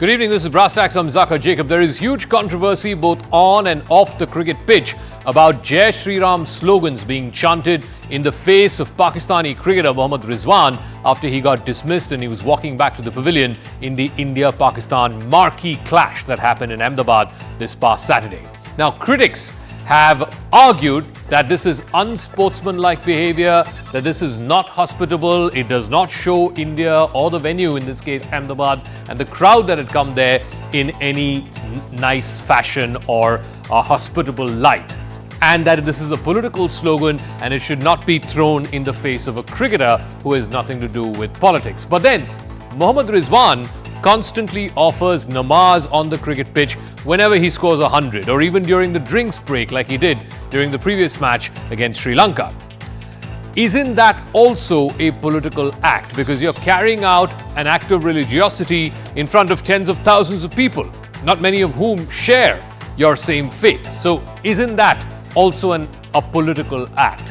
Good evening, this is Brass Tacks. I'm Zakir Jacob. There is huge controversy both on and off the cricket pitch about Jai Shri Ram slogans being chanted in the face of Pakistani cricketer Mohammad Rizwan after he got dismissed and he was walking back to the pavilion in the India-Pakistan marquee clash that happened in Ahmedabad this past Saturday. Now, critics have argued that this is unsportsmanlike behavior, that this is not hospitable, it does not show India or the venue, in this case Ahmedabad, and the crowd that had come there in any nice fashion or a hospitable light, and that this is a political slogan and it should not be thrown in the face of a cricketer who has nothing to do with politics. But then Mohammad Rizwan constantly offers namaz on the cricket pitch whenever he scores 100, or even during the drinks break like he did during the previous match against Sri Lanka. Isn't that also a political act? Because you're carrying out an act of religiosity in front of tens of thousands of people, not many of whom share your same faith. So isn't that also a political act?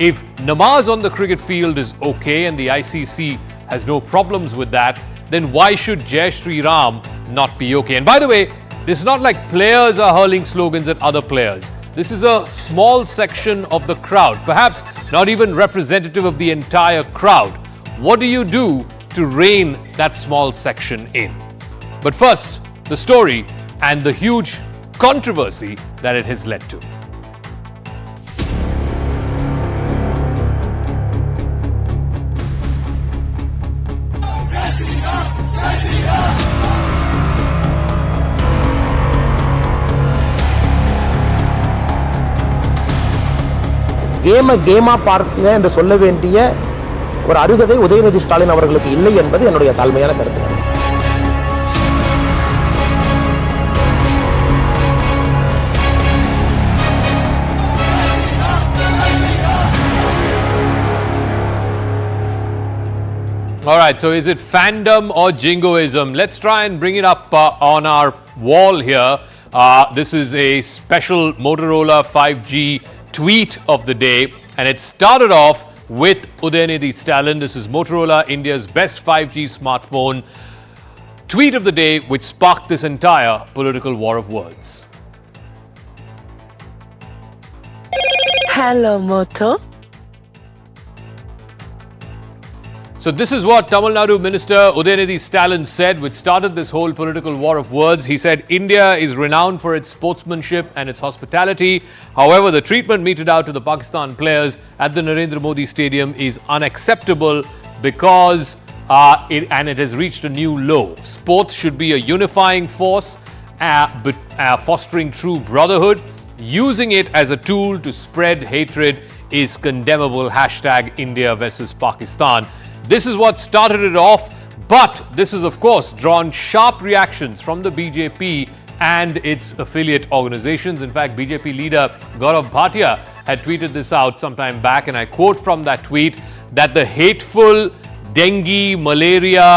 If namaz on the cricket field is okay and the ICC has no problems with that, then why should Jai Shri Ram not be okay? And by the way, this is not like players are hurling slogans at other players. This is a small section of the crowd, perhaps not even representative of the entire crowd. What do you do to rein that small section in? But first, the story and the huge controversy that it has led to. கேமா பார்க்குங்க என்று சொல்ல வேண்டிய ஒரு அருகதை உதயநிதி ஸ்டாலின் அவர்களுக்கு இல்லை என்பது என்னுடைய தாழ்மையான கருத்து. All right, so is it Fandom or Jingoism? Let's try and bring it up on our wall here. This is a special Motorola 5G tweet of the day, and it started off with Udhayanidhi Stalin. This is Motorola, India's best 5G smartphone. Tweet of the day, which sparked this entire political war of words. Hello, Moto. So this is what Tamil Nadu Minister Udhayanidhi Stalin said, which started this whole political war of words. He said India is renowned for its sportsmanship and its hospitality. However, the treatment meted out to the Pakistan players at the Narendra Modi Stadium is unacceptable because it has reached a new low. Sports should be a unifying force, fostering true brotherhood. Using it as a tool to spread hatred is condemnable. Hashtag India versus Pakistan. This is what started it off, but this has, of course, drawn sharp reactions from the BJP and its affiliate organizations. In fact, BJP leader Gaurav Bhatia had tweeted this out some time back, and I quote from that tweet that the hateful dengue, malaria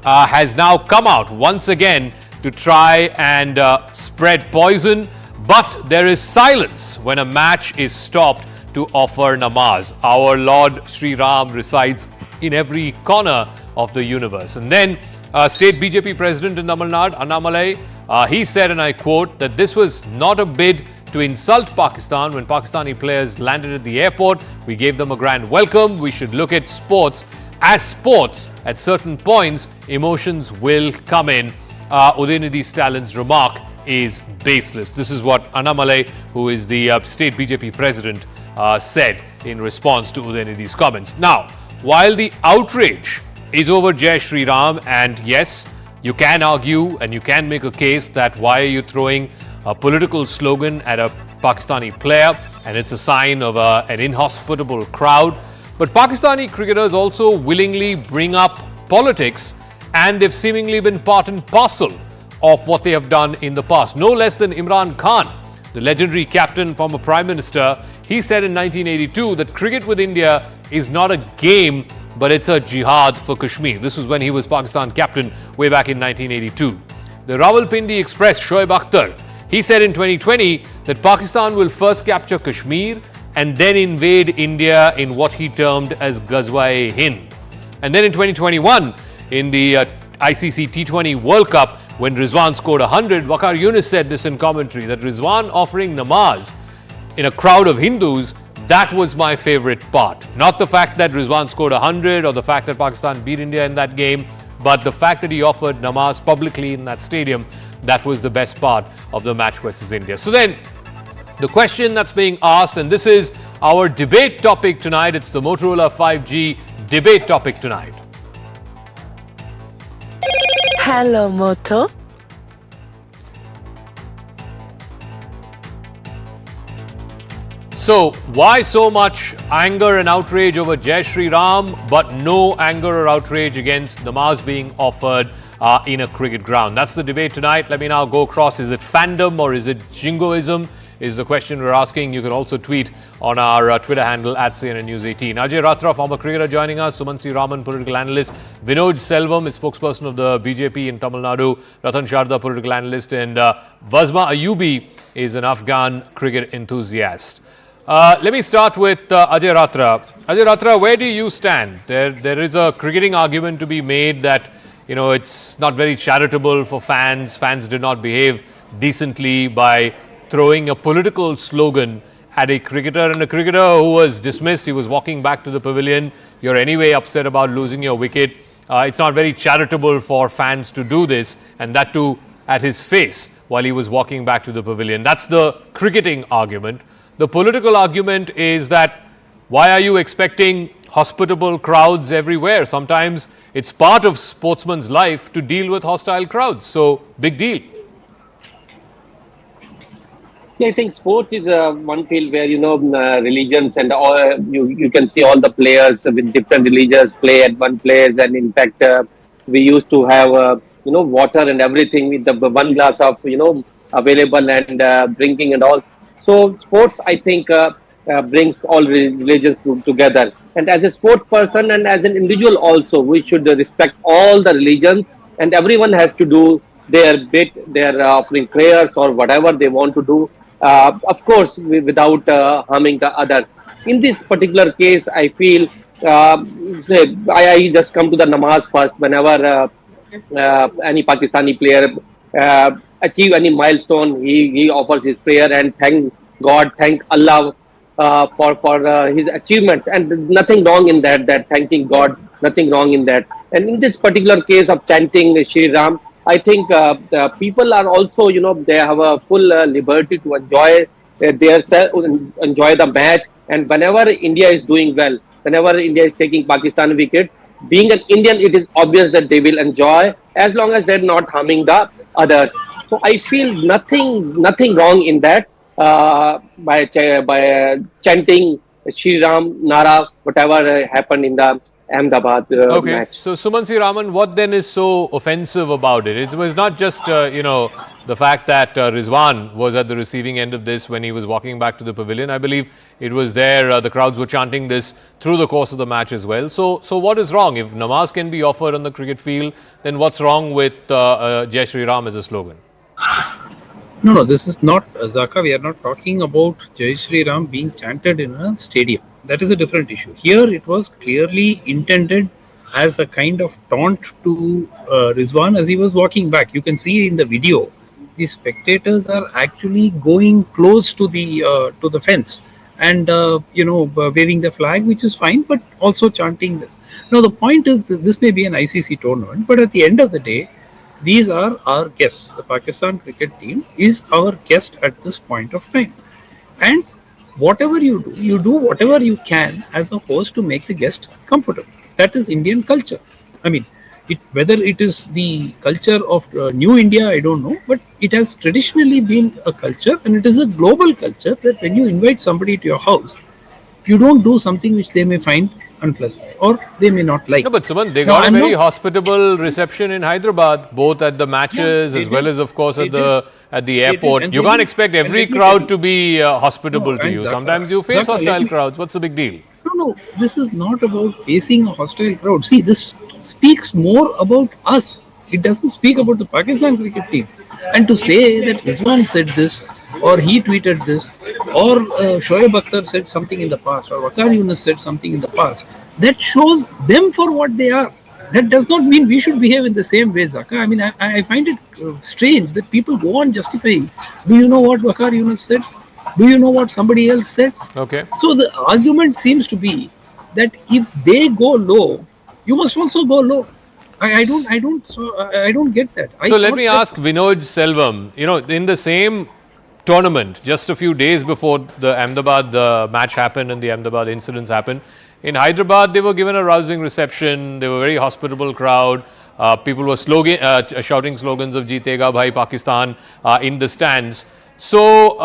has now come out once again to try and spread poison, but there is silence when a match is stopped to offer namaz. Our Lord Sri Ram resides in every corner of the universe. And then State BJP President in Tamil Nadu, Annamalai, he said, and I quote, that this was not a bid to insult Pakistan. When Pakistani players landed at the airport, we gave them a grand welcome. We should look at sports as sports. At certain points, emotions will come in. Udhayanidhi Stalin's remark is baseless. This is what Annamalai, who is the state BJP president, said in response to Udhayanidhi's comments. Now, while the outrage is over Jai Shri Ram, and yes, you can argue and you can make a case that why are you throwing a political slogan at a Pakistani player, and it's a sign of an inhospitable crowd. But Pakistani cricketers also willingly bring up politics, and they've seemingly been part and parcel of what they have done in the past. No less than Imran Khan, the legendary captain, former Prime Minister, he said in 1982 that cricket with India is not a game, but it's a jihad for Kashmir. This was when he was Pakistan captain way back in 1982. The Rawalpindi Express, Shoaib Akhtar, he said in 2020 that Pakistan will first capture Kashmir and then invade India in what he termed as Ghazwa-e-Hind. And then in 2021, in the ICC T20 World Cup, when Rizwan scored 100, Waqar Yunus said this in commentary, that Rizwan offering namaz in a crowd of Hindus, that was my favorite part. Not the fact that Rizwan scored 100 or the fact that Pakistan beat India in that game, but the fact that he offered namaz publicly in that stadium, that was the best part of the match versus India. So then, the question that's being asked, and this is our debate topic tonight, it's the Motorola 5G debate topic tonight. Hello, Moto. So, why so much anger and outrage over Jai Shri Ram, but no anger or outrage against namaz being offered in a cricket ground? That's the debate tonight. Let me now go across. Is it fandom or is it jingoism? Is the question we're asking. You can also tweet on our Twitter handle at CNN News 18. Ajay Ratra, former cricketer, joining us. Sumansi Raman, political analyst. Vinod Selvam is spokesperson of the BJP in Tamil Nadu. Ratan Sharda, political analyst. And Vazma Ayubi is an Afghan cricket enthusiast. Let me start with Ajay Ratra. Ajay Ratra, where do you stand? There is a cricketing argument to be made that, it's not very charitable for fans. Fans did not behave decently by throwing a political slogan at a cricketer, and a cricketer who was dismissed. He was walking back to the pavilion. You're anyway upset about losing your wicket. It's not very charitable for fans to do this, and that too at his face while he was walking back to the pavilion. That's the cricketing argument. The political argument is that why are you expecting hospitable crowds everywhere? Sometimes it's part of sportsman's life to deal with hostile crowds. So, big deal. Yeah, I think sports is one field where religions and all you can see all the players with different religions play at one place, and in fact we used to have water and everything with the one glass of available and drinking and all. So sports, I think, brings all religions together. And as a sports person and as an individual also, we should respect all the religions, and everyone has to do their bit. They're offering prayers or whatever they want to do. Of course, without harming the other. In this particular case, I feel I just come to the namaz first. Whenever any Pakistani player achieve any milestone, he offers his prayer and thank God, thank Allah for his achievement, and nothing wrong in that. That thanking God, nothing wrong in that. And in this particular case of chanting Shri Ram, I think the people are also, they have a full liberty to enjoy enjoy the match. And whenever India is doing well, whenever India is taking Pakistan wicket, being an Indian, it is obvious that they will enjoy as long as they're not harming the others. So I feel nothing wrong in that by chanting Shri Ram, Nara, whatever happened in the Ahmedabad match. So Sumansi Raman, what then is so offensive about it? It was not just, the fact that Rizwan was at the receiving end of this when he was walking back to the pavilion. I believe it was there, the crowds were chanting this through the course of the match as well. So what is wrong? If namaz can be offered on the cricket field, then what's wrong with Jai Shri Ram as a slogan? No, this is not, Zaka, we are not talking about Jai Shri Ram being chanted in a stadium. That is a different issue. Here it was clearly intended as a kind of taunt to Rizwan as he was walking back. You can see in the video, the spectators are actually going close to the fence and waving the flag, which is fine, but also chanting this. Now the point is this may be an ICC tournament, but at the end of the day, these are our guests. The Pakistan cricket team is our guest at this point of time. And whatever you do whatever you can as a host to make the guest comfortable. That is Indian culture. I mean, whether it is the culture of New India, I don't know, but it has traditionally been a culture, and it is a global culture that when you invite somebody to your house, you don't do something which they may find unpleasant or they may not like. No, but Suman, they got a very hospitable reception in Hyderabad, both at the matches as well as, of course, at the airport. You can't expect every crowd to be hospitable to you. Sometimes you face hostile crowds. What's the big deal? No, this is not about facing a hostile crowd. See, this speaks more about us. It doesn't speak about the Pakistan cricket team. And to say that Rizwan said this, or he tweeted this, or Shoaib Akhtar said something in the past, or Waqar Yunus said something in the past, that shows them for what they are. that does not mean we should behave in the same way, Zaka. I mean, I find it strange that people go on justifying. Do you know what Wakar Yunus said? Do you know what somebody else said? Okay. So the argument seems to be that if they go low, you must also go low. I don't get that. So let me ask Vinod Selvam, in the same tournament, just a few days before the Ahmedabad match happened and the Ahmedabad incidents happened, in Hyderabad, they were given a rousing reception. They were a very hospitable crowd. People were shouting slogans of Jeetega Bhai Pakistan in the stands. So,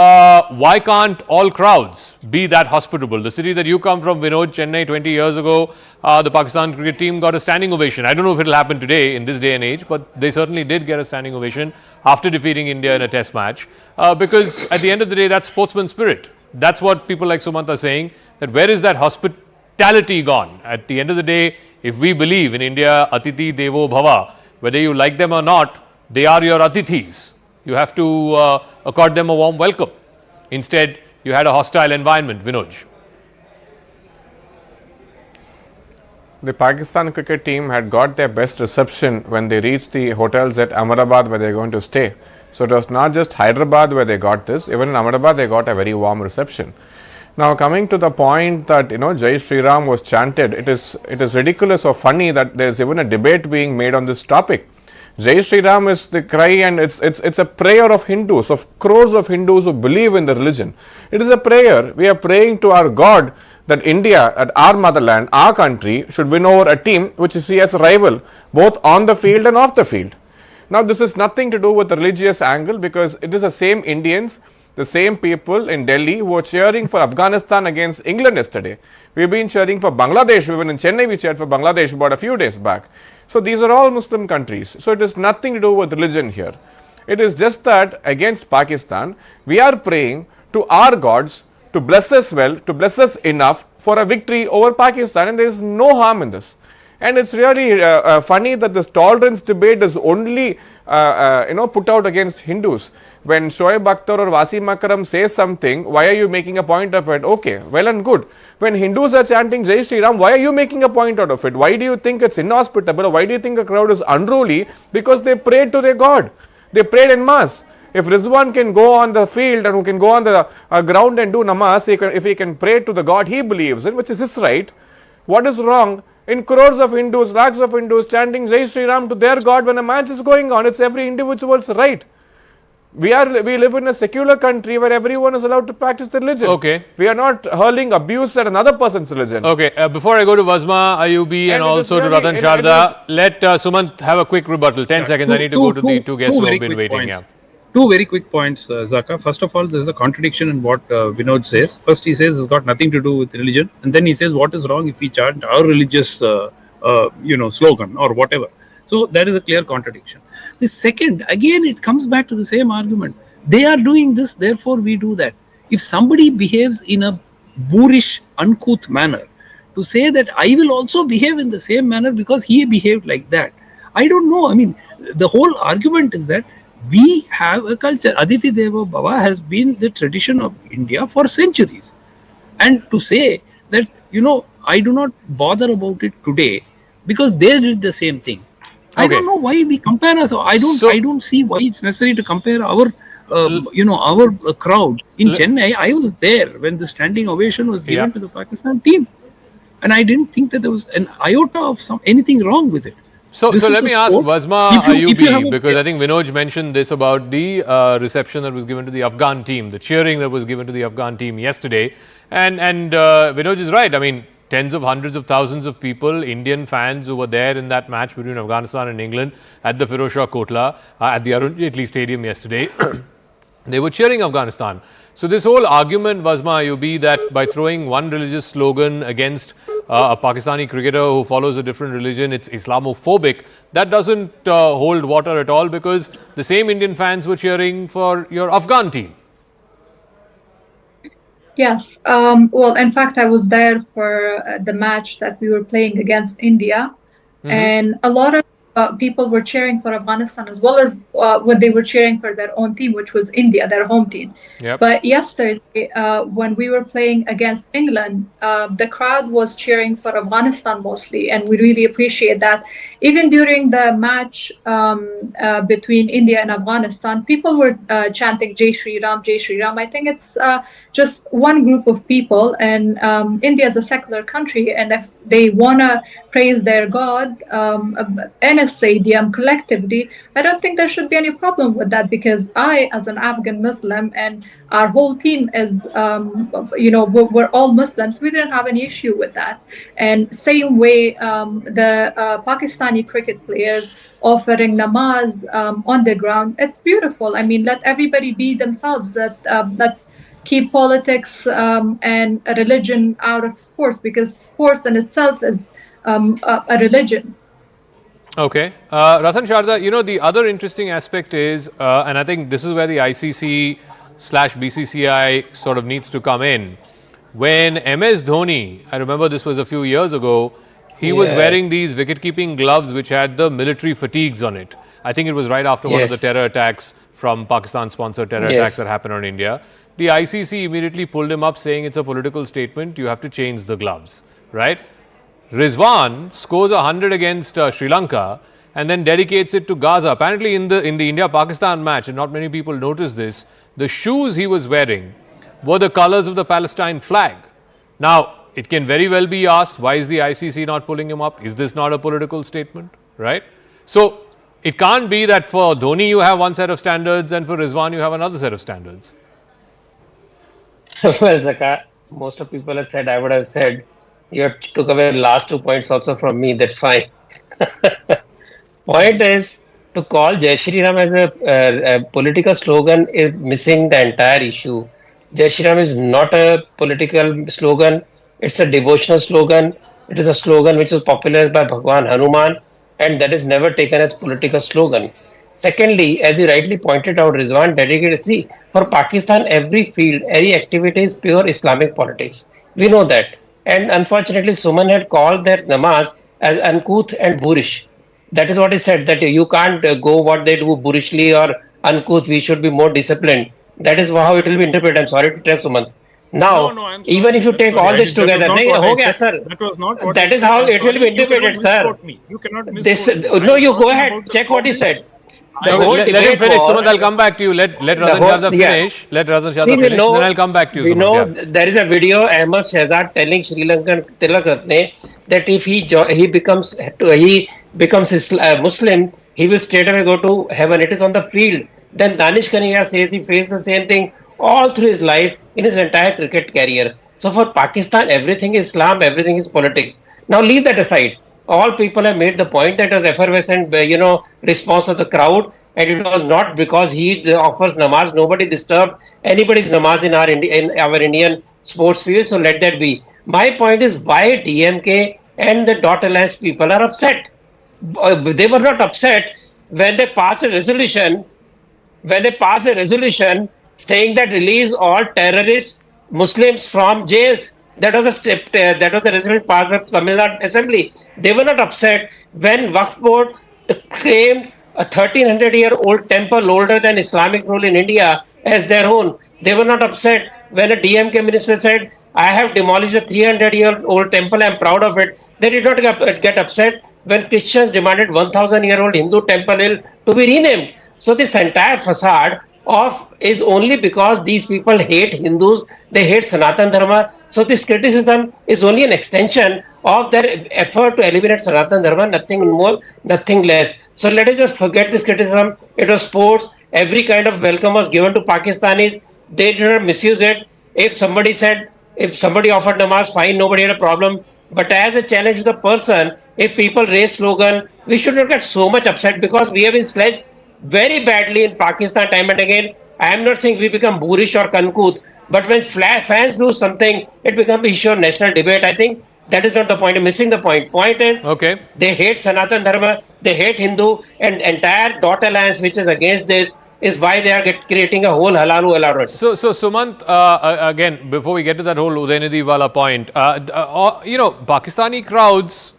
why can't all crowds be that hospitable? The city that you come from, Vinod, Chennai, 20 years ago, the Pakistan cricket team got a standing ovation. I don't know if it will happen today in this day and age, but they certainly did get a standing ovation after defeating India in a test match. Because at the end of the day, that's sportsman spirit. That's what people like Sumant are saying, that where is that hospitality gone? At the end of the day, if we believe in India, Atithi Devo Bhava, whether you like them or not, they are your Atithis. You have to accord them a warm welcome. Instead, you had a hostile environment. Vinod. The Pakistan cricket team had got their best reception when they reached the hotels at Ahmedabad where they are going to stay. So it was not just Hyderabad where they got this, even in Ahmedabad they got a very warm reception. Now coming to the point that Jai Shri Ram was chanted, it is ridiculous or funny that there is even a debate being made on this topic. Jai Shri Ram is the cry, and it's a prayer of Hindus, of crores of Hindus who believe in the religion. It is a prayer. We are praying to our God that India, at our motherland, our country, should win over a team which is as a rival, both on the field and off the field. Now, this is nothing to do with the religious angle, because it is the same Indians, the same people in Delhi who were cheering for Afghanistan against England yesterday. We've been cheering for Bangladesh. Even in Chennai, we cheered for Bangladesh about a few days back. So these are all Muslim countries. So it has nothing to do with religion here. It is just that against Pakistan, we are praying to our gods to bless us well, to bless us enough for a victory over Pakistan, and there is no harm in this. And it's really funny that this tolerance debate is only put out against Hindus. When Shoaib Akhtar or Wasim Akram says something, why are you making a point of it? Okay, well and good. When Hindus are chanting Jai Shri Ram, why are you making a point out of it? Why do you think it's inhospitable? Or why do you think a crowd is unruly? Because they prayed to their God. They prayed en masse. If Rizwan can go on the field and who can go on the ground and do namaz, if he can pray to the God he believes in, which is his right, what is wrong in crores of Hindus, lakhs of Hindus chanting Jai Shri Ram to their God when a match is going on? It's every individual's right. We live in a secular country where everyone is allowed to practice their religion. Okay. We are not hurling abuse at another person's religion. Okay. Before I go to Vazma, Ayubi and also to Ratan Sharda, let Sumant have a quick rebuttal. 10 seconds. I need to go to the two guests who have been waiting. Yeah. Two very quick points, Zaka. First of all, there is a contradiction in what Vinod says. First, he says it's got nothing to do with religion, and then he says what is wrong if we chant our religious, slogan or whatever. So that is a clear contradiction. The second, again, it comes back to the same argument. They are doing this, therefore we do that. If somebody behaves in a boorish, uncouth manner, to say that I will also behave in the same manner because he behaved like that, I don't know. I mean, the whole argument is that we have a culture. Aditi Deva Bhava has been the tradition of India for centuries. And to say that, I do not bother about it today because they did the same thing. I don't know why we compare us. I don't see why it's necessary to compare our crowd in Chennai. I was there when the standing ovation was given to the Pakistan team, and I didn't think that there was an iota of anything wrong with it. So let me ask Vazma Ayubi, because I think Vinod mentioned this about the reception that was given to the Afghan team, the cheering that was given to the Afghan team yesterday, and Vinod is right. I mean, tens of hundreds of thousands of people, Indian fans who were there in that match between Afghanistan and England at the Firozshah Kotla, at the Arun Jaitley Stadium yesterday, they were cheering Afghanistan. So this whole argument, Vazma Ayubi, that by throwing one religious slogan against a Pakistani cricketer who follows a different religion, it's Islamophobic, that doesn't hold water at all, because the same Indian fans were cheering for your Afghan team. Yes. Well, in fact, I was there for the match that we were playing against India, and a lot of people were cheering for Afghanistan as well as when they were cheering for their own team, which was India, their home team. Yep. But yesterday, when we were playing against England, the crowd was cheering for Afghanistan mostly, and we really appreciate that. even during the match between India and Afghanistan, people were chanting Jai Shri Ram, Jai Shri Ram. I think it's just one group of people, and India is a secular country, and if they want to praise their God in a stadium collectively, I don't think there should be any problem with that, because I, as an Afghan Muslim, and our whole team is, we're all Muslims, we didn't have any issue with that. And same way, the Pakistani cricket players offering namaz on the ground, it's beautiful. I mean, let everybody be themselves. Let's keep politics and religion out of sports, because sports in itself is a religion. Okay. Ratan Sharda, the other interesting aspect is, and I think this is where the ICC/BCCI sort of needs to come in. When MS Dhoni, I remember this was a few years ago, he was wearing these wicket-keeping gloves which had the military fatigues on it. I think it was right after one of the terror attacks from Pakistan-sponsored terror attacks that happened on India. The ICC immediately pulled him up, saying it's a political statement, you have to change the gloves, right? Rizwan scores 100 against Sri Lanka and then dedicates it to Gaza. Apparently in the India-Pakistan match, and not many people noticed this, the shoes he was wearing were the colors of the Palestine flag. Now, it can very well be asked, why is the ICC not pulling him up? Is this not a political statement, right? So, it can't be that for Dhoni you have one set of standards and for Rizwan you have another set of standards. Well, Zaka, most of people have said, I would have said, you took away the last 2 points also from me, that's fine. Point is, to call Jai Shri Ram as a political slogan is missing the entire issue. Jai Shri Ram is not a political slogan, it's a devotional slogan. It is a slogan which is popular by Bhagwan Hanuman, and that is never taken as political slogan. Secondly, as you rightly pointed out, Rizwan dedicated, see, for Pakistan, every field, every activity is pure Islamic politics. We know that. And unfortunately, Suman had called their namaz as uncouth and boorish. That is what he said, that you can't go what they do boorishly or uncouth, we should be more disciplined. That is how it will be interpreted. I'm sorry to tell Suman. Now, even if you take all this together, that is how it will be interpreted, sir. You cannot misquote me. No, you go ahead, check what he said. Let him finish. Sumant, I'll come back to you. Let Ratan Sharda finish. Let Ratan Sharda finish. Then I'll come back to you. We know there is a video Ahmad Shehzad telling Sri Lankan Tilak Ratne that if he becomes Muslim, he will straight away go to heaven. It is on the field. Then Danish Kaniya says he faced the same thing all through his life in his entire cricket career. So for Pakistan, everything is Islam, everything is politics. Now leave that aside. All people have made the point that it was effervescent, response of the crowd, and it was not because he offers namaz. Nobody disturbed anybody's namaz in our Indian sports field. So let that be. My point is why DMK and the Dot Alliance people are upset. They were not upset when they passed a resolution. Saying that release all terrorist Muslims from jails. That was a step. That was the resolution passed by Tamil Nadu Assembly. They were not upset when Waqf Board claimed a 1300-year-old temple older than Islamic rule in India as their own. They were not upset when a DMK minister said, I have demolished a 300-year-old temple, I am proud of it. They did not get upset when Christians demanded 1000-year-old Hindu temple to be renamed. So this entire facade is only because these people hate Hindus, they hate Sanatan Dharma. So this criticism is only an extension of their effort to eliminate Sanatan Dharma, nothing more, nothing less. So let us just forget this criticism. It was sports. Every kind of welcome was given to Pakistanis. They did not misuse it. If somebody offered namaz, fine, nobody had a problem. But as a challenge to the person, if people raise slogan, we should not get so much upset because we have been sledged very badly in Pakistan time and again. I am not saying we become boorish or uncouth, but when fans do something, it becomes issue of national debate. I think that is not the point. I'm missing the point. Point is, they hate Sanatan Dharma, they hate Hindu, and entire Dot Alliance, which is against this, is why they are creating a whole halalu halalu. So Sumant, again, before we get to that whole Udhayanidhi wala point, Pakistani crowds,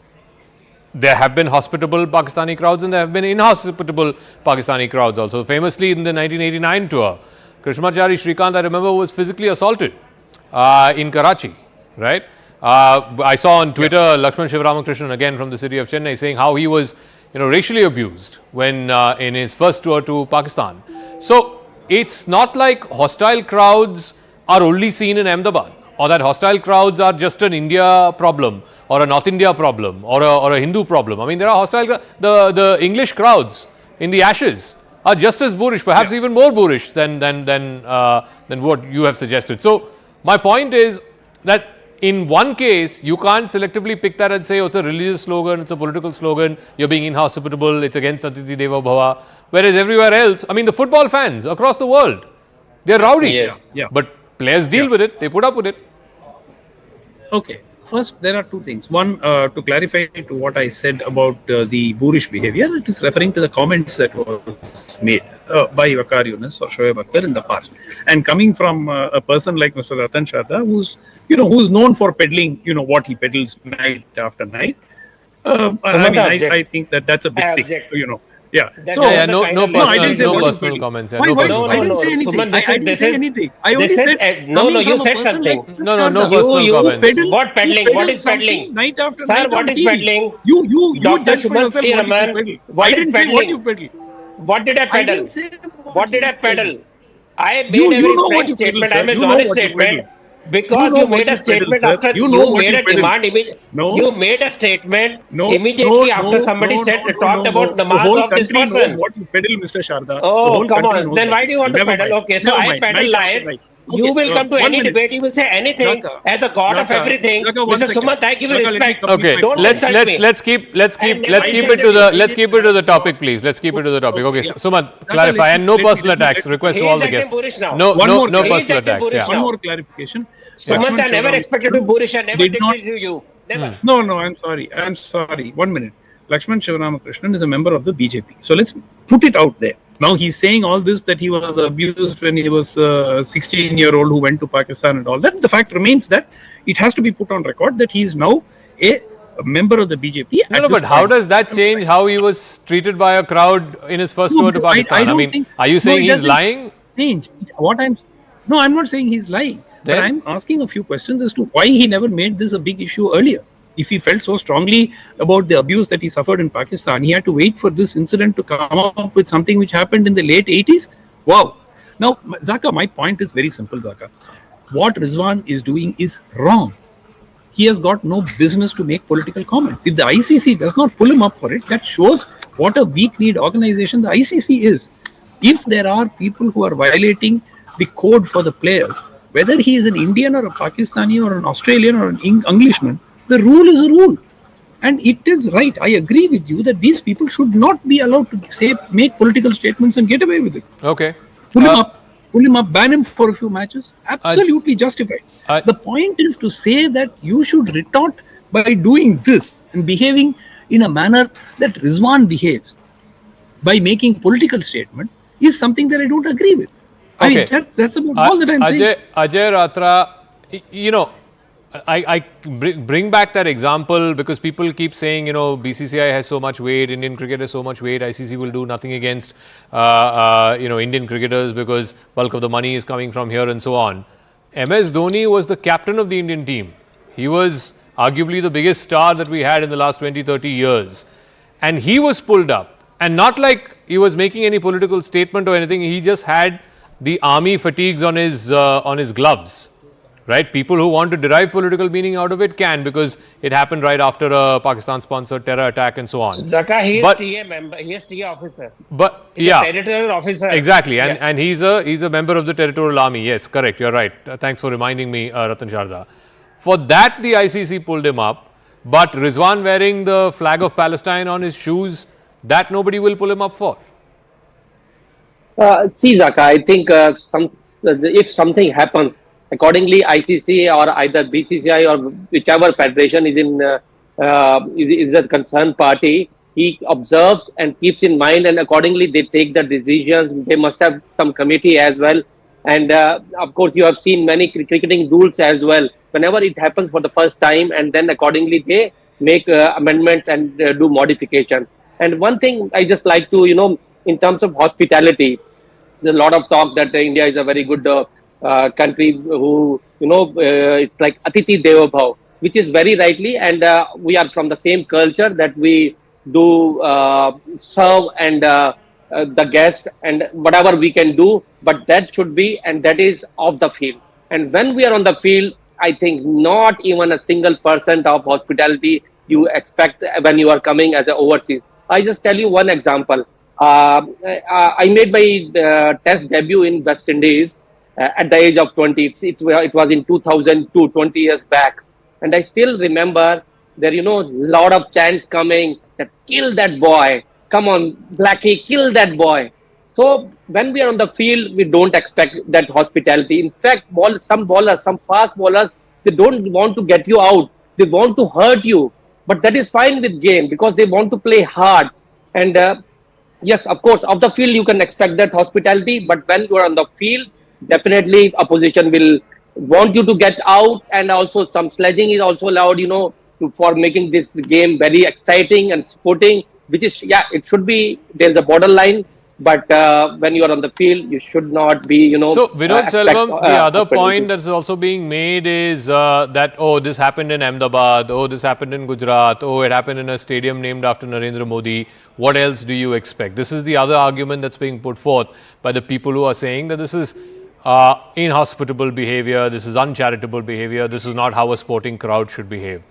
there have been hospitable Pakistani crowds and there have been inhospitable Pakistani crowds also. Famously in the 1989 tour, Krishmachari Shrikant, I remember, was physically assaulted in Karachi, right? I saw on Twitter Lakshman Shivaramakrishnan, again from the city of Chennai, saying how he was, racially abused when in his first tour to Pakistan. So it's not like hostile crowds are only seen in Ahmedabad, or that hostile crowds are just an India problem or a North India problem or a Hindu problem. I mean, there are hostile the English crowds in the Ashes are just as boorish, perhaps even more boorish than what you have suggested. So my point is that in one case, you can't selectively pick that and say, oh, it's a religious slogan, it's a political slogan, you're being inhospitable, it's against Atithi Deva Bhava. Whereas everywhere else, I mean, the football fans across the world, they're rowdy. Yes. Yeah. But players deal with it, they put up with it. Okay. First, there are two things. One, to clarify to what I said about the boorish behavior, it is referring to the comments that was made by Waqar Yunus or Shoaib Akhtar in the past. And coming from a person like Mr. Ratan Sharda, who's known for peddling, what he peddles night after night. I think that's a big thing, Yeah. No personal comments. Why? No I didn't say anything. Suman, I didn't say anything. I only said you said something. No personal comments. What peddling? What is peddling? Night after Sir, night what on is TV. peddling? You Dr. judge for Suman yourself C. what you Raman, peddle. what I is didn't say what peddling? you peddle. What did I I peddle? didn't say What did I peddle? I made You a know very what frank you peddle, statement. sir. I made You an know honest what you statement. peddle. Because You know you what made a you peddle, statement sir. after You know you what made you a peddle. demand No. you made a statement No, immediately no, after no, somebody no, said no, talked no, about no. namaz The whole of this country knows person. what you peddle, Mr. Sharda. The Oh, whole come country on. knows Then that. why do you want to Never peddle? mind. Okay, so Never I mind. peddle Night after lies. night. You Okay, will come to 1 any minute. debate. You will say anything Zaka, as a god of Zaka, everything. Zaka, 1 Mr. second. Suman, I give you Zaka, let me respect. complete Okay, my Don't point. let's keep never it said to the anything. let's keep it to the topic, please. Let's keep it to the topic. Okay, yeah. Sumant, Zaka, clarify, and no let me- personal let me- attacks. Request to He all is the acting guests. bullish now. No One more personal acting attacks. bullish Yeah. One now. more clarification. Sumant, I never Shriram expected to be bullish. I never did did not- this to you. Never. No, I'm sorry. 1 minute. Lakshman Shivaramakrishnan is a member of the BJP. So let's put it out there. Now he's saying all this, that he was abused when he was a 16-year-old who went to Pakistan and all that. The fact remains that it has to be put on record that he is now a member of the BJP. No, but how does that change how he was treated by a crowd in his first tour to Pakistan? I mean, are you saying he's lying? Change. I'm not saying he's lying. Then? But I'm asking a few questions as to why he never made this a big issue earlier. If he felt so strongly about the abuse that he suffered in Pakistan, he had to wait for this incident to come up with something which happened in the late 80s. Wow. Now, Zaka, my point is very simple, Zaka. What Rizwan is doing is wrong. He has got no business to make political comments. If the ICC does not pull him up for it, that shows what a weak-kneed organization the ICC is. If there are people who are violating the code for the players, whether he is an Indian or a Pakistani or an Australian or an Englishman, the rule is a rule. And it is right. I agree with you that these people should not be allowed to make political statements and get away with it. Okay. Pull him up, ban him for a few matches. Absolutely justified. The point is to say that you should retort by doing this and behaving in a manner that Rizwan behaves by making political statement is something that I don't agree with. Okay. I mean, that's about all that I'm saying. Ajay Ratra, I bring back that example because people keep saying, BCCI has so much weight, Indian cricket has so much weight, ICC will do nothing against, Indian cricketers because bulk of the money is coming from here and so on. MS Dhoni was the captain of the Indian team. He was arguably the biggest star that we had in the last 20, 30 years. And he was pulled up. And not like he was making any political statement or anything. He just had the army fatigues on his gloves. Right? People who want to derive political meaning out of it can, because it happened right after a Pakistan-sponsored terror attack and so on. Zaka, he is TA member. He is TA officer. But he's a territorial officer. Exactly, and he's a member of the territorial army. Yes, correct. You're right. Thanks for reminding me, Ratan Sharda. For that, the ICC pulled him up. But Rizwan wearing the flag of Palestine on his shoes, that nobody will pull him up for. See, Zaka, I think if something happens, accordingly, ICC or either BCCI or whichever federation is is the concerned party, he observes and keeps in mind, and accordingly they take the decisions. They must have some committee as well, and of course you have seen many cricketing rules as well. Whenever it happens for the first time, and then accordingly they make amendments and do modifications. And one thing I just like to, in terms of hospitality, there's a lot of talk that India is a very good country who, it's like Atithi Deva Bhava. which is very rightly, and we are from the same culture that we do serve and the guest and whatever we can do, but that should be, and that is off the field. And when we are on the field, I think not even a single percent of hospitality you expect when you are coming as an overseas. I just tell you one example. I made my test debut in West Indies at the age of 20. It was in 2002, 20 years back. And I still remember there, lot of chants coming that kill that boy. Come on, Blackie, kill that boy. So when we are on the field, we don't expect that hospitality. In fact, some bowlers, some fast bowlers, they don't want to get you out. They want to hurt you. But that is fine with game because they want to play hard. And yes, of course, off the field you can expect that hospitality. But when you are on the field, definitely opposition will want you to get out. And also some sledging is also allowed, for making this game very exciting and sporting. Which is, it should be, there's a borderline. But when you are on the field, you should not be, So, Vinod Selvam, the other point that's also being made is that, this happened in Ahmedabad, this happened in Gujarat, it happened in a stadium named after Narendra Modi. What else do you expect? This is the other argument that's being put forth by the people who are saying that this is inhospitable behavior, this is uncharitable behavior, this is not how a sporting crowd should behave.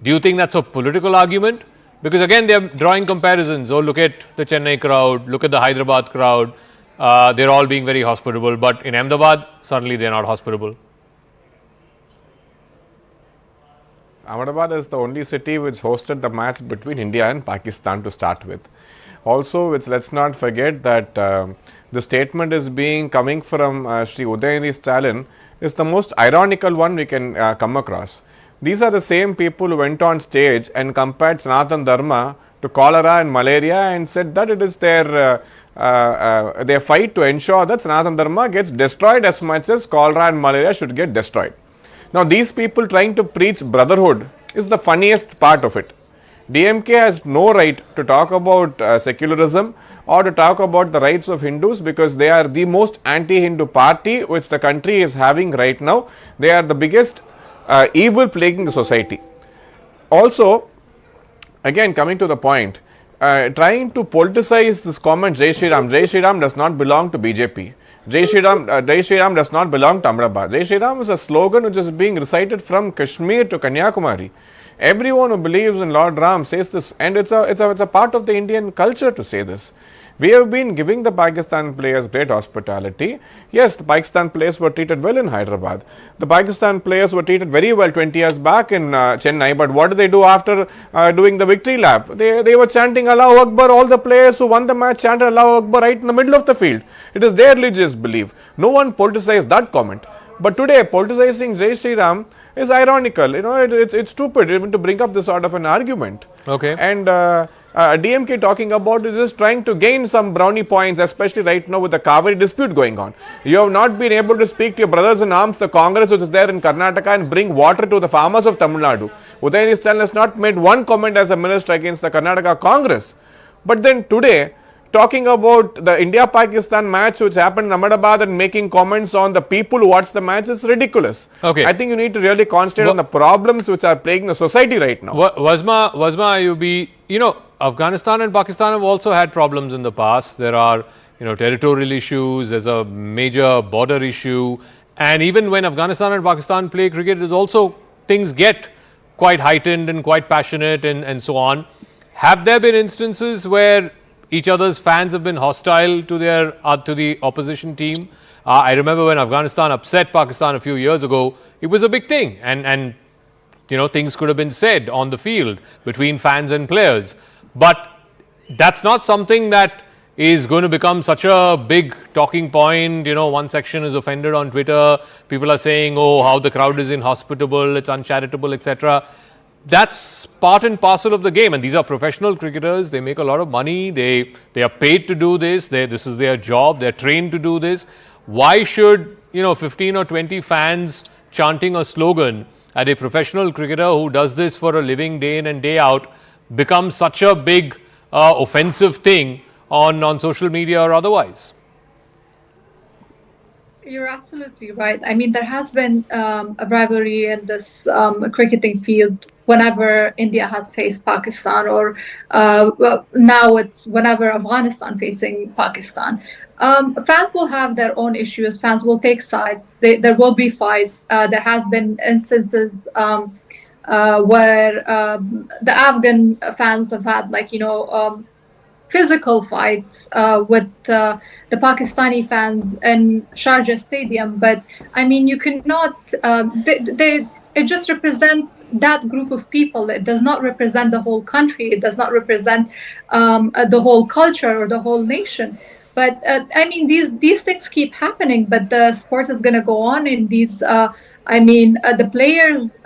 Do you think that's a political argument? Because again, they are drawing comparisons. Look at the Chennai crowd, look at the Hyderabad crowd. They're all being very hospitable. But in Ahmedabad, suddenly they're not hospitable. Ahmedabad is the only city which hosted the match between India and Pakistan to start with. Also, let's not forget that the statement is coming from Shri Udhayanidhi Stalin is the most ironical one we can come across. These are the same people who went on stage and compared Sanatan Dharma to cholera and malaria and said that it is their fight to ensure that Sanatan Dharma gets destroyed as much as cholera and malaria should get destroyed. Now, these people trying to preach brotherhood is the funniest part of it. DMK has no right to talk about secularism or to talk about the rights of Hindus because they are the most anti-Hindu party which the country is having right now. They are the biggest evil plaguing the society. Also, again coming to the point, trying to politicize this comment Jai Shri Ram. Jai Shri Ram does not belong to BJP. Jai Shri Ram does not belong to Ahmedabad. Jai Shri Ram is a slogan which is being recited from Kashmir to Kanyakumari. Everyone who believes in Lord Ram says this, and it's a part of the Indian culture to say this. We have been giving the Pakistan players great hospitality. Yes, the Pakistan players were treated well in Hyderabad. The Pakistan players were treated very well 20 years back in Chennai. But what did they do after doing the victory lap? They were chanting Allahu Akbar. All the players who won the match chanted Allahu Akbar right in the middle of the field. It is their religious belief. No one politicized that comment. But today, politicizing Jai Shri Ram is ironical. It's stupid even to bring up this sort of an argument. Okay. And DMK talking about is just trying to gain some brownie points, especially right now with the Kaveri dispute going on. You have not been able to speak to your brothers in arms, the Congress which is there in Karnataka, and bring water to the farmers of Tamil Nadu. Udhayanidhi Stalin has not made one comment as a minister against the Karnataka Congress. But then today, talking about the India-Pakistan match which happened in Ahmedabad and making comments on the people who watch the match is ridiculous. Okay. I think you need to really concentrate on the problems which are plaguing the society right now. Wasma Ayubi, Afghanistan and Pakistan have also had problems in the past. There are, territorial issues. There's a major border issue. And even when Afghanistan and Pakistan play cricket, there's also things get quite heightened and quite passionate and so on. Have there been instances where each other's fans have been hostile to the opposition team? I remember when Afghanistan upset Pakistan a few years ago, it was a big thing. And things could have been said on the field between fans and players. But that's not something that is going to become such a big talking point. One section is offended on Twitter. People are saying, how the crowd is inhospitable, it's uncharitable, etc. That's part and parcel of the game. And these are professional cricketers. They make a lot of money. They are paid to do this. This is their job. They're trained to do this. Why should, 15 or 20 fans chanting a slogan at a professional cricketer who does this for a living day in and day out become such a big offensive thing on social media or otherwise? You're absolutely right. I mean, there has been a rivalry in this cricketing field whenever India has faced Pakistan, or well, now it's whenever Afghanistan facing Pakistan. Fans will have their own issues. Fans will take sides. There will be fights. There has been instances where the Afghan fans have had, like, physical fights with the Pakistani fans in Sharjah Stadium. But I mean, you cannot. It just represents that group of people. It does not represent the whole country. It does not represent the whole culture or the whole nation. But I mean, these things keep happening. But the sport is going to go on in these. The players.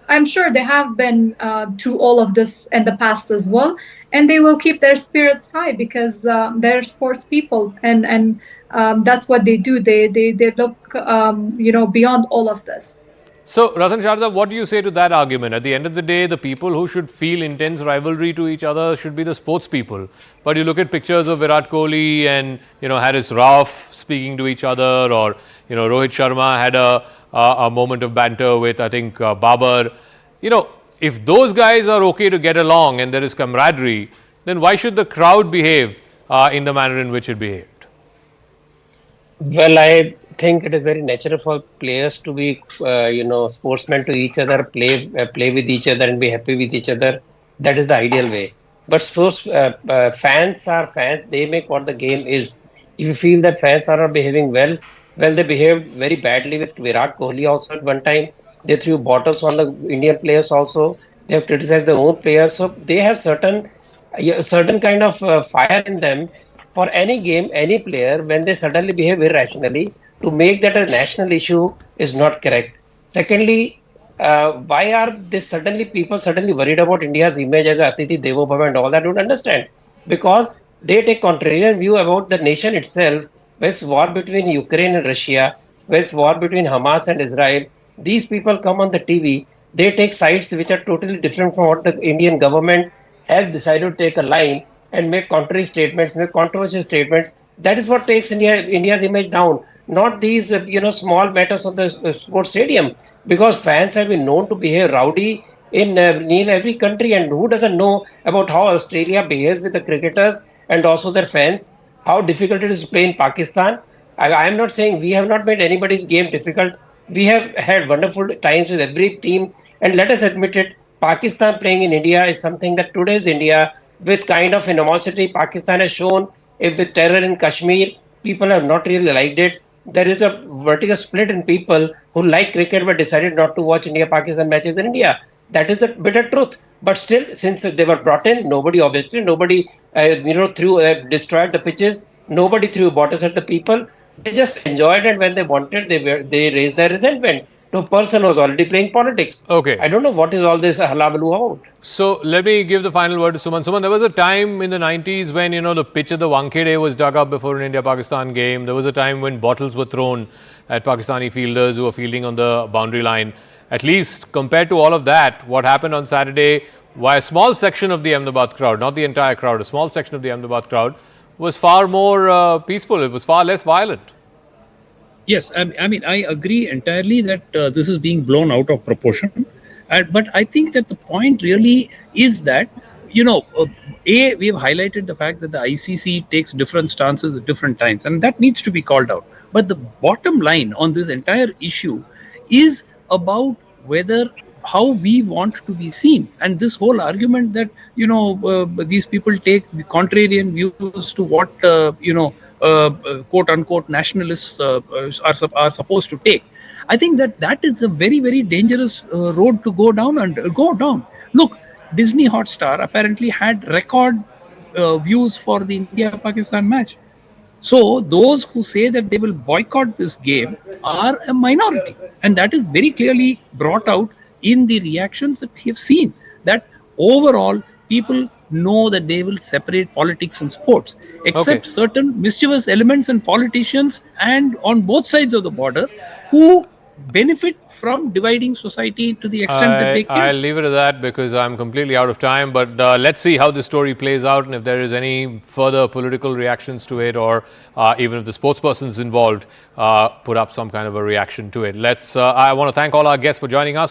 I'm sure they have been through all of this in the past as well, and they will keep their spirits high because they're sports people, and that's what they do. They look beyond all of this. So, Ratan Sharda, what do you say to that argument? At the end of the day, the people who should feel intense rivalry to each other should be the sports people. But you look at pictures of Virat Kohli and Haris Rauf speaking to each other, or Rohit Sharma had a moment of banter with, I think, Babar. If those guys are okay to get along and there is camaraderie, then why should the crowd behave in the manner in which it behaved? Well, I think it is very natural for players to be, sportsmen to each other, play with each other, and be happy with each other. That is the ideal way. But sports fans are fans. They make what the game is. If you feel that fans are not behaving well, they behaved very badly with Virat Kohli also at one time. They threw bottles on the Indian players also. They have criticized their own players. So they have certain kind of fire in them for any game, any player. When they suddenly behave irrationally, to make that a national issue is not correct. Secondly, why are people suddenly worried about India's image as Atithi Devo Bhava and all that? I don't understand. Because they take contrarian view about the nation itself. When it's war between Ukraine and Russia, when it's war between Hamas and Israel, these people come on the TV, they take sides which are totally different from what the Indian government has decided to take a line and make contrary statements, make controversial statements. That is what takes India's image down, not these small matters of the sports stadium. Because fans have been known to behave rowdy in every country, and who doesn't know about how Australia behaves with the cricketers and also their fans? How difficult it is to play in Pakistan. I am not saying we have not made anybody's game difficult. We have had wonderful times with every team, and let us admit it, Pakistan playing in India is something that today's India, with kind of animosity Pakistan has shown, with terror in Kashmir, people have not really liked it. There is a vertical split in people who like cricket but decided not to watch India-Pakistan matches in India. That is the bitter truth. But still, since they were brought in, nobody destroyed the pitches. Nobody threw bottles at the people. They just enjoyed it. When they wanted, they raised their resentment to a person who was already playing politics. Okay. I don't know what is all this halabaloo about. So let me give the final word to Suman. Suman, there was a time in the 90s when, the pitch at the Wankhede was dug up before an India-Pakistan game. There was a time when bottles were thrown at Pakistani fielders who were fielding on the boundary line. At least compared to all of that, what happened on Saturday, why a small section of the Ahmedabad crowd, not the entire crowd, a small section of the Ahmedabad crowd, was far more peaceful. It was far less violent. Yes, I agree entirely that this is being blown out of proportion. But I think that the point really is that, we have highlighted the fact that the ICC takes different stances at different times, and that needs to be called out. But the bottom line on this entire issue is about how we want to be seen. And this whole argument that, these people take the contrarian views to what, quote unquote nationalists are supposed to take. I think that is a very, very dangerous road to go down. Look, Disney Hotstar apparently had record views for the India-Pakistan match. So those who say that they will boycott this game are a minority, and that is very clearly brought out in the reactions that we have seen. That overall, people know that they will separate politics and sports, except certain mischievous elements and politicians, and on both sides of the border, who benefit from dividing society to the extent that they can. I'll leave it at that because I'm completely out of time. But let's see how this story plays out and if there is any further political reactions to it, or even if the sportspersons involved put up some kind of a reaction to it. I want to thank all our guests for joining us.